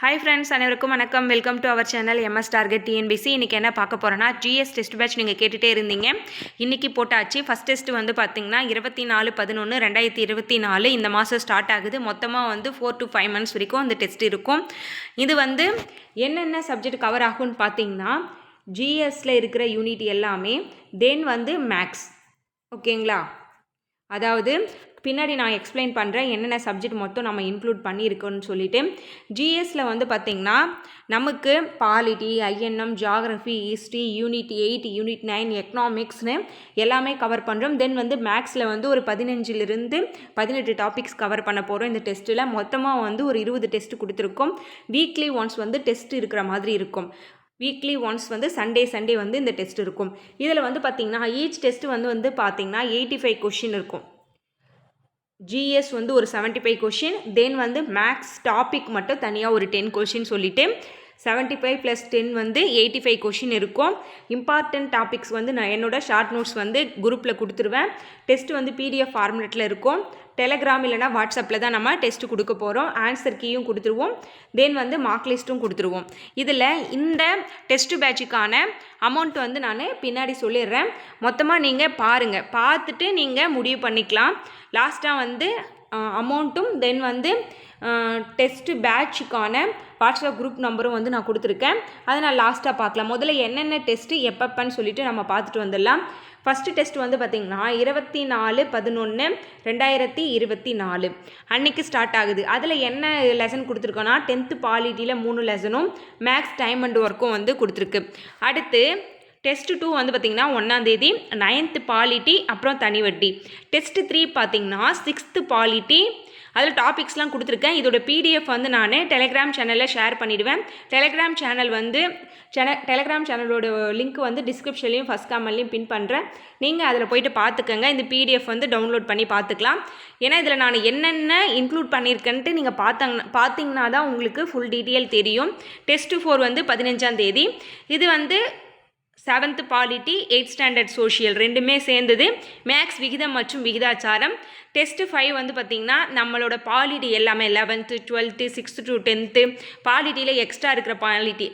Hi friends, அனைவருக்கும் வணக்கம். Welcome to our channel MS target TNPSC. இன்றைக்கி என்ன பார்க்க போகிறோன்னா, ஜிஎஸ் டெஸ்ட் பேட்ச் நீங்கள் கேட்டுகிட்டே இருந்தீங்க. இன்றைக்கி போட்டாச்சு. ஃபஸ்ட் டெஸ்ட் வந்து பார்த்திங்கன்னா 24/11/2024 இந்த மாதம் ஸ்டார்ட் ஆகுது. மொத்தமாக வந்து 4 to 5 months வரைக்கும் அந்த டெஸ்ட் இருக்கும். இது வந்து என்னென்ன சப்ஜெக்ட் கவர் ஆகும்னு பார்த்திங்கன்னா, ஜிஎஸ்சில் இருக்கிற யூனிட் எல்லாமே, தென் வந்து மேக்ஸ், ஓகேங்களா? அதாவது பின்னாடி நான் எக்ஸ்பிளைன் பண்ணுறேன் என்னென்ன சப்ஜெக்ட் மொத்தம் நம்ம இன்க்ளூட் பண்ணியிருக்கோன்னு சொல்லிட்டு. ஜிஎஸ்சில் வந்து பார்த்திங்கன்னா நமக்கு polity, INM, geography, history, unit 8, unit 9, எக்கனாமிக்ஸ்னு எல்லாமே கவர் பண்ணுறோம். தென் வந்து மேக்ஸில் வந்து ஒரு 15 to 18 டாபிக்ஸ் கவர் பண்ண போகிறோம். இந்த டெஸ்ட்டில் மொத்தமாக வந்து ஒரு 20 டெஸ்ட் கொடுத்துருக்கோம். வீக்லி ஒன்ஸ் வந்து டெஸ்ட் இருக்கிற மாதிரி இருக்கும். வீக்லி ஒன்ஸ் வந்து சண்டே வந்து இந்த டெஸ்ட் இருக்கும். இதில் வந்து பார்த்திங்கன்னா ஈச் டெஸ்ட் வந்து பார்த்திங்கன்னா 85 கொஷின் இருக்கும். ஜிஎஸ் வந்து ஒரு 75 கொஷின், தென் வந்து மேக்ஸ் டாபிக் மட்டும் தனியாக ஒரு 10 கொஷின் சொல்லிவிட்டு 75 + 10 வந்து 85 கொஷின் இருக்கும். இம்பார்ட்டன்ட் டாபிக்ஸ் வந்து நான் என்னோட ஷார்ட் நோட்ஸ் வந்து குரூப்பில் கொடுத்துருவேன். டெஸ்ட் வந்து பிடிஎஃப் ஃபார்மேட்டில் இருக்கும். டெலகிராம் இல்லைனா வாட்ஸ்அப்பில் தான் நம்ம டெஸ்ட்டு கொடுக்க போகிறோம். ஆன்சர் கீயும் கொடுத்துருவோம். தென் வந்து மார்க் லிஸ்ட்டும் கொடுத்துருவோம். இதில் இந்த டெஸ்ட் பேட்சுக்கான அமௌண்ட் வந்து நான் பின்னாடி சொல்லிடுறேன். மொத்தமாக நீங்கள் பாருங்கள், பார்த்துட்டு நீங்கள் முடிவு பண்ணிக்கலாம். லாஸ்ட்டாக வந்து அமௌண்ட்டும் தென் வந்து டெஸ்ட்டு பேட்சுக்கான வாட்ஸ்அப் குரூப் நம்பரும் வந்து நான் கொடுத்துருக்கேன். அதை நான் லாஸ்ட்டாக பார்க்கலாம். முதல்ல என்னென்ன டெஸ்ட்டு எப்பப்பன்னு சொல்லிவிட்டு நம்ம பார்த்துட்டு வந்துடலாம். ஃபஸ்ட்டு டெஸ்ட் வந்து பார்த்திங்கன்னா 24/11/2024 அன்றைக்கி ஸ்டார்ட் ஆகுது. அதில் என்ன லெசன் கொடுத்துருக்கோன்னா 10th பாலிட்டியில் 3 லெசனும் மேக்ஸ் டைம் அண்ட் ஒர்க்கும் வந்து கொடுத்துருக்கு. அடுத்து டெஸ்ட் 2 வந்து பார்த்திங்கன்னா 1ஆம் தேதி 9th பாலிட்டி, அப்புறம் தனி வட்டி. டெஸ்ட் 3 பார்த்திங்கன்னா 6th பாலிட்டி. அதில் டாபிக்ஸ்லாம் கொடுத்துருக்கேன். இதோட பிடிஎஃப் வந்து நான் டெலகிராம் சேனலில் ஷேர் பண்ணிவிடுவேன். டெலகிராம் சேனலோட லிங்க் வந்து டிஸ்கிரிப்ஷன்லையும் ஃபஸ்ட் கமெண்ட்லையும் பின் பண்ணுறேன். நீங்கள் அதில் போய்ட்டு பார்த்துக்கோங்க. இந்த பிடிஎஃப் வந்து டவுன்லோட் பண்ணி பார்த்துக்கலாம். ஏன்னா இதில் நான் என்னென்ன இன்க்ளூட் பண்ணியிருக்கேன்ட்டு நீங்கள் பார்த்தீங்கன்னா தான் உங்களுக்கு ஃபுல் டீட்டெயில் தெரியும். டெஸ்ட் 4 வந்து 15ஆம் தேதி. இது வந்து 7th polity, 8th standard social ரெண்டுமே சேர்ந்தது. மேக்ஸ் விகிதம் மற்றும் விகிதாச்சாரம். டெஸ்ட் 5 வந்து பார்த்திங்கன்னா நம்மளோட பாலிட்டி எல்லாமே 11th, 12th, 6th to 10th பாலிட்டியில் எக்ஸ்ட்ரா இருக்கிற பாலிட்டி,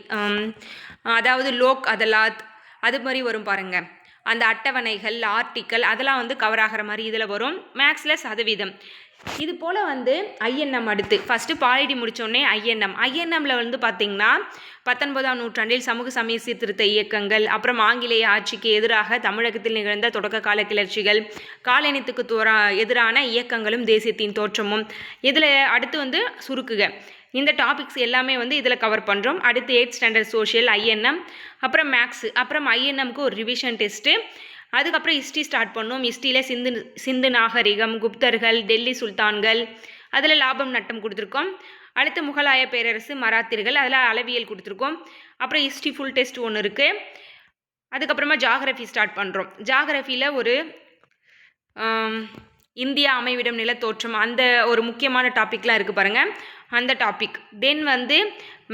அதாவது லோக் அதலாத் அது மாதிரி வரும் பாருங்கள். அந்த அட்டவணைகள், ஆர்டிக்கல் அதெல்லாம் வந்து கவர் ஆகிற மாதிரி இதில் வரும். மேக்ஸில் சதவீதம். இது போல் வந்து ஐஎன்எம் அடுத்து ஃபஸ்ட்டு பாலிட்டி முடித்தோடனே ஐஎன்எம்மில் வந்து பார்த்திங்கன்னா 19ஆம் நூற்றாண்டில் சமூக சமய சீர்திருத்த இயக்கங்கள், அப்புறம் ஆங்கிலேய ஆட்சிக்கு எதிராக தமிழகத்தில் நிகழ்ந்த தொடக்க கால கிளர்ச்சிகள், காலனித்துக்கு எதிரான இயக்கங்களும் தேசியத்தின் தோற்றமும். இதில் அடுத்து வந்து சுருக்குக. இந்த டாபிக்ஸ் எல்லாமே வந்து இதில் கவர் பண்ணுறோம். அடுத்து 8th ஸ்டாண்டர்ட் சோஷியல், ஐஎன்எம், அப்புறம் மேக்ஸு, அப்புறம் ஐஎன்எம்க்கு ஒரு ரிவிஷன் டெஸ்ட்டு. அதுக்கப்புறம் ஹிஸ்ட்ரி ஸ்டார்ட் பண்ணோம். ஹிஸ்ட்ரியில் சிந்து நாகரிகம், குப்தர்கள், டெல்லி சுல்தான்கள், அதில் லாபம் நட்டம் கொடுத்துருக்கோம். அடுத்து முகலாய பேரரசு, மராத்தியர்கள், அதில் அளவியல் கொடுத்துருக்கோம். அப்புறம் ஹிஸ்ட்ரி ஃபுல் டெஸ்ட் ஒன்று இருக்குது. அதுக்கப்புறமா ஜியாகிரஃபி ஸ்டார்ட் பண்ணுறோம். ஜியாகிரஃபியில் ஒரு இந்தியா அமைவிடம் நிலத்தோற்றம், அந்த ஒரு முக்கியமான டாப்பிக்லாம் இருக்குது பாருங்கள், அந்த டாபிக். தென் வந்து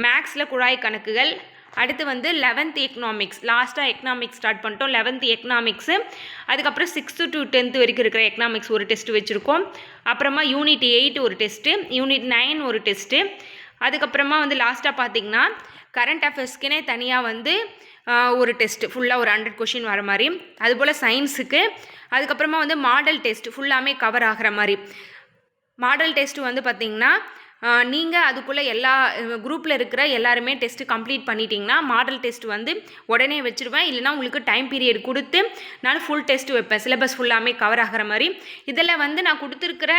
மேக்ஸில் குழாய் கணக்குகள். அடுத்து வந்து 11th எக்கனாமிக்ஸ். லாஸ்ட்டாக எக்கனாமிக்ஸ் ஸ்டார்ட் பண்ணிட்டோம். 11th economics. அதுக்கப்புறம் 6th to 10th வரைக்கும் இருக்கிற எக்கனாமிக்ஸ் ஒரு டெஸ்ட்டு வச்சுருக்கோம். அப்புறமா யூனிட் 8 ஒரு டெஸ்ட்டு, யூனிட் 9 ஒரு டெஸ்ட்டு. அதுக்கப்புறமா வந்து லாஸ்ட்டாக பார்த்திங்கன்னா கரண்ட் அஃபேர்ஸ்க்குனே தனியாக வந்து ஒரு டெஸ்ட்டு ஃபுல்லாக ஒரு 100 கொஷின் வர மாதிரி. அதுபோல் சயின்ஸுக்கு. அதுக்கப்புறமா வந்து மாடல் டெஸ்ட் ஃபுல்லாமே கவர் ஆகிற மாதிரி. மாடல் டெஸ்ட்டு வந்து பார்த்திங்கன்னா நீங்கள் அதுக்குள்ளே எல்லா குரூப்பில் இருக்கிற எல்லாருமே டெஸ்ட்டு கம்ப்ளீட் பண்ணிட்டீங்கன்னா மாடல் டெஸ்ட் வந்து உடனே வச்சுருவேன். இல்லைனா உங்களுக்கு டைம் பீரியட் கொடுத்து நான் ஃபுல் டெஸ்ட்டு வைப்பேன், சிலபஸ் ஃபுல்லாமே கவர் ஆகிற மாதிரி. இதில் வந்து நான் கொடுத்துருக்கிற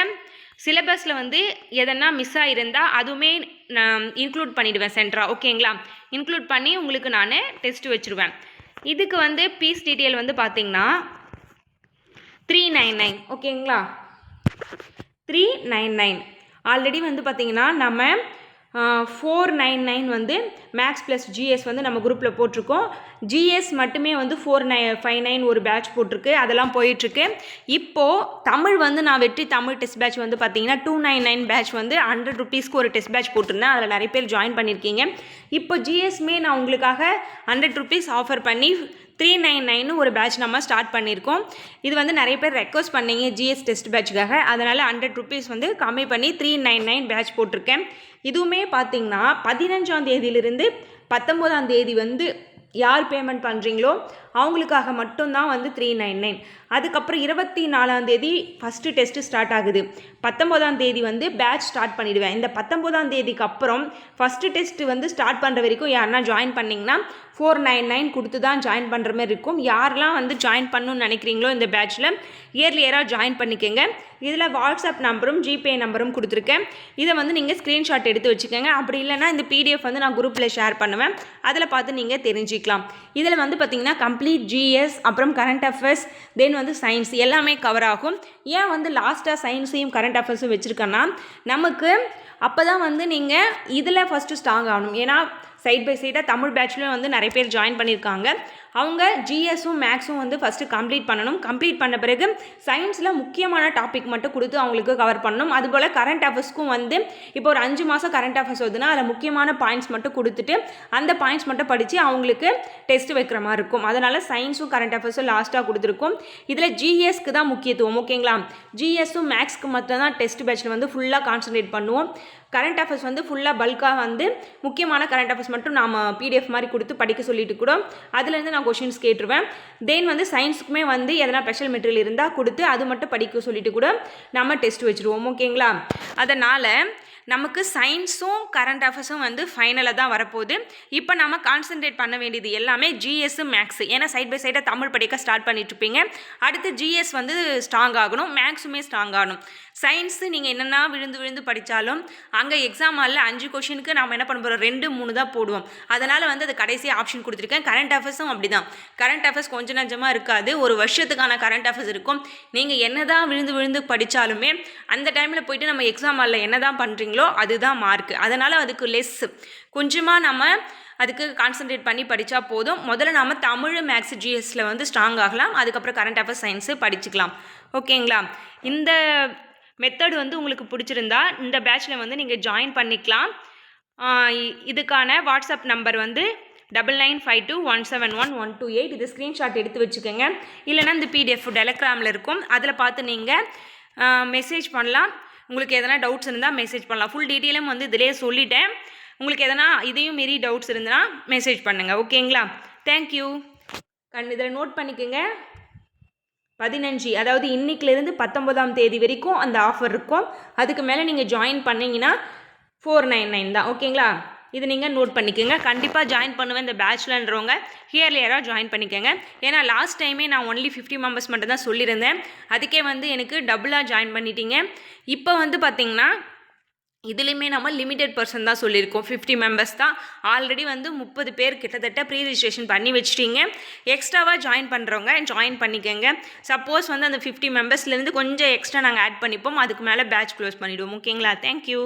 சிலபஸில் வந்து எதனா மிஸ் ஆகிருந்தால் அதுவுமே நான் இன்க்ளூட் பண்ணிவிடுவேன் சென்டராக, ஓகேங்களா? இன்க்ளூட் பண்ணி உங்களுக்கு நான் டெஸ்ட்டு வச்சுருவேன். இதுக்கு வந்து பீஸ் டீட்டெயில் வந்து பார்த்திங்கன்னா 399, ஓகேங்களா? 399. ஆல்ரெடி வந்து பார்த்திங்கன்னா நம்ம 499 வந்து மேக்ஸ் ப்ளஸ் ஜிஎஸ் வந்து நம்ம குரூப்பில் போட்டிருக்கோம். ஜிஎஸ் மட்டுமே வந்து 459 ஒரு பேட்ச் போட்டிருக்கு, அதெல்லாம் போயிட்டுருக்கு. இப்போது தமிழ் வந்து நான் வெற்றி தமிழ் டெஸ்ட் பேட்ச் வந்து பார்த்திங்கன்னா 299 பேட்ச் வந்து 100 rupeesக்கு ஒரு டெஸ்ட் பேட்ச் போட்டிருந்தேன். அதில் நிறைய பேர் ஜாயின் பண்ணியிருக்கீங்க. இப்போ ஜிஎஸ்மே நான் உங்களுக்காக 100 rupees ஆஃபர் பண்ணி 399 ஒரு பேட்ச் நம்ம ஸ்டார்ட் பண்ணியிருக்கோம். இது வந்து நிறைய பேர் ரெக்வஸ்ட் பண்ணீங்க ஜிஎஸ் டெஸ்ட் பேட்சுக்காக, அதனால் 100 ருபீஸ் வந்து கம்மி பண்ணி 399 பேட்ச் போட்டிருக்கேன். இதுவுமே பார்த்தீங்கன்னா 15ஆம் தேதியிலிருந்து 19ஆம் தேதி வந்து யார் பேமெண்ட் பண்ணுறீங்களோ அவங்களுக்காக மட்டும்தான் வந்து 399. அதுக்கப்புறம் 24ஆம் தேதி ஃபஸ்ட்டு டெஸ்ட்டு ஸ்டார்ட் ஆகுது. 19ஆம் தேதி வந்து பேட்ச் ஸ்டார்ட் பண்ணிவிடுவேன். இந்த 19ஆம் தேதிக்கு அப்புறம் ஃபஸ்ட்டு டெஸ்ட்டு வந்து ஸ்டார்ட் பண்ணுற வரைக்கும் யாருன்னா ஜாயின் பண்ணிங்கன்னா 499 கொடுத்து தான் ஜாயின் பண்ணுற மாதிரி இருக்கும். யாரெல்லாம் வந்து ஜாயின் பண்ணணும்னு நினைக்கிறீங்களோ இந்த பேட்ச்சில் இயர்லியராக ஜாயின் பண்ணிக்கோங்க. இதில் வாட்ஸ்அப் நம்பரும் ஜிபே நம்பரும் கொடுத்துருக்கேன். இதை வந்து நீங்கள் ஸ்க்ரீன்ஷாட் எடுத்து வச்சுக்கோங்க. அப்படி இல்லைனா இந்த பிடிஎஃப் வந்து நான் குரூப்பில் ஷேர் பண்ணுவேன், அதில் பார்த்து நீங்கள் தெரிஞ்சிக்கலாம். இதில் வந்து பார்த்திங்கன்னா கம்ப்ளீட் ஜிஎஸ், அப்புறம் கரண்ட் அஃபேர்ஸ், தென் வந்து சயின்ஸ் எல்லாமே கவர் ஆகும். ஏன் வந்து லாஸ்ட்டாக சயின்ஸையும் கரண்ட் அஃபேர்ஸும் வச்சுருக்கேன்னா, நமக்கு அப்போ தான் வந்து நீங்கள் இதில் ஃபஸ்ட்டு ஸ்ட்ராங் ஆகணும். ஏன்னா சைட் பை சைடாக தமிழ் பேட்ச்லேயும் வந்து நிறைய பேர் ஜாயின் பண்ணியிருக்காங்க. அவங்க ஜிஎஸும் மேக்ஸும் வந்து ஃபஸ்ட்டு கம்ப்ளீட் பண்ணணும். கம்ப்ளீட் பண்ண பிறகு சயின்ஸில் முக்கியமான டாபிக் மட்டும் கொடுத்து அவங்களுக்கு கவர் பண்ணணும். அதுபோல் கரண்ட் அஃபேர்ஸ்க்கும் வந்து இப்போ ஒரு 5 மாதம் கரண்ட் அஃபேர்ஸ் வருதுன்னா அதில் முக்கியமான பாயிண்ட்ஸ் மட்டும் கொடுத்துட்டு அந்த பாயிண்ட்ஸ் மட்டும் படித்து அவங்களுக்கு டெஸ்ட் வைக்கிற மாதிரி இருக்கும். அதனால் சயின்ஸும் கரண்ட் அஃபேர்ஸும் லாஸ்ட்டாக கொடுத்துருக்கும். இதில் ஜிஎஸ்க்கு தான் முக்கியத்துவம், ஓகேங்களா? ஜிஎஸும் மேக்ஸ்க்கு மட்டும் தான் டெஸ்ட் பேட்சில் வந்து ஃபுல்லாக கான்சன்ட்ரேட் பண்ணுவோம். கரண்ட் அஃபேர்ஸ் வந்து ஃபுல்லாக பல்காக வந்து முக்கியமான கரண்ட் அஃபேர்ஸ் மட்டும் நாம் பிடிஎஃப் மாதிரி கொடுத்து படிக்க சொல்லிட்டு கூட அதுலேருந்து நான் கொஷின்ஸ் கேட்டுருவேன். தென் வந்து சயின்ஸுக்குமே வந்து எதனா ஸ்பெஷல் மெட்டீரியல் இருந்தால் கொடுத்து அது மட்டும் படிக்க சொல்லிட்டு கூட நம்ம டெஸ்ட் வச்சுருவோம், ஓகேங்களா? அதனால் நமக்கு சயின்ஸும் கரண்ட் அஃபேர்ஸும் வந்து ஃபைனலாக தான் வரப்போகுது. இப்போ நம்ம கான்சன்ட்ரேட் பண்ண வேண்டியது எல்லாமே ஜிஎஸ்ஸு மேக்ஸு. ஏன்னா சைட் பை சைடாக தமிழ் படிக்க ஸ்டார்ட் பண்ணிட்டுருப்பீங்க. அடுத்து ஜிஎஸ் வந்து ஸ்ட்ராங் ஆகணும், மேக்ஸுமே ஸ்ட்ராங் ஆகணும். சயின்ஸு நீங்கள் என்னென்னா விழுந்து படித்தாலும் அங்கே எக்ஸாம் ஹாலில் 5 கொஷினுக்கு நம்ம என்ன பண்ண போகிறோம், 2 3 தான் போடுவோம். அதனால் வந்து அது கடைசி ஆப்ஷன் கொடுத்துருக்கேன். கரண்ட் அஃபேர்ஸும் அப்படி தான். கரண்ட் அஃபேர்ஸ் கொஞ்சம் நஞ்சமாக இருக்காது, ஒரு வருஷத்துக்கான கரண்ட் அஃபேர்ஸ் இருக்கும். நீங்கள் என்ன தான் விழுந்து படித்தாலுமே அந்த டைமில் போய்ட்டு நம்ம எக்ஸாம் ஹாலில் என்ன தான் பண்ணுறீங்களோ அதுதான் மார்க். அதனால் அதுக்கு லெஸ் கொஞ்சமாக நம்ம அதுக்கு கான்சன்ட்ரேட் பண்ணி படித்தா போதும். முதல்ல நம்ம தமிழ் மேக்ஸ் ஜிஎஸ்சில் வந்து ஸ்ட்ராங் ஆகலாம், அதுக்கப்புறம் கரண்ட் அஃபேர்ஸ் சயின்ஸு படிச்சுக்கலாம், ஓகேங்களா? இந்த மெத்தட் வந்து உங்களுக்கு பிடிச்சிருந்தா இந்த பேட்சில் வந்து நீங்கள் ஜாயின் பண்ணிக்கலாம். இதுக்கான வாட்ஸ்அப் நம்பர் வந்து 9952171128. இது ஸ்க்ரீன்ஷாட் எடுத்து வச்சுக்கோங்க. இல்லைனா இந்த பிடிஎஃப் டெலகிராமில் இருக்கும், அதில் பார்த்து நீங்கள் மெசேஜ் பண்ணலாம். உங்களுக்கு எதனா டவுட்ஸ் இருந்தால் மெசேஜ் பண்ணலாம். ஃபுல் டீட்டெயிலும் வந்து இதிலே சொல்லிட்டேன். உங்களுக்கு எதனா இதையும் மீறி டவுட்ஸ் இருந்ததுன்னா மெசேஜ் பண்ணுங்கள், ஓகேங்களா? தேங்க்யூ. இதில் நோட் பண்ணிக்கோங்க, 15 அதாவது இன்னைக்கிலேருந்து 19ஆம் தேதி வரைக்கும் அந்த ஆஃபர் இருக்கும். அதுக்கு மேலே நீங்கள் ஜாயின் பண்ணிங்கன்னா 499 தான், ஓகேங்களா? இது நீங்கள் நோட் பண்ணிக்கோங்க. கண்டிப்பாக ஜாயின் பண்ணுவேன் இந்த பேட்ச்லன்றவங்க இயர்லியராக ஜாயின் பண்ணிக்கோங்க. ஏன்னா லாஸ்ட் டைமே நான் ஒன்லி 50 மெம்பர்ஸ் மட்டும் தான் சொல்லியிருந்தேன். அதுக்கே வந்து எனக்கு டபுளாக ஜாயின் பண்ணிட்டீங்க. இப்போ வந்து பார்த்திங்கன்னா இதுலேயுமே நம்ம லிமிடெட் பர்சன் தான் சொல்லியிருக்கோம், 50 மெம்பர்ஸ் தான். ஆல்ரெடி வந்து 30 பேர் கிட்டத்தட்ட ப்ரீ ரிஜிஸ்ட்ரேஷன் பண்ணி வச்சிட்டிங்க. எக்ஸ்ட்ராவாக ஜாயின் பண்ணுறவங்க ஜாயின் பண்ணிக்கோங்க. சப்போஸ் வந்து அந்த 50 மெம்பர்ஸ்லேருந்து கொஞ்சம் எக்ஸ்ட்ரா நாங்கள் ஆட் பண்ணிப்போம், அதுக்கு மேலே பேட்ச் க்ளோஸ் பண்ணிவிடுவோம், ஓகேங்களா? தேங்க்யூ.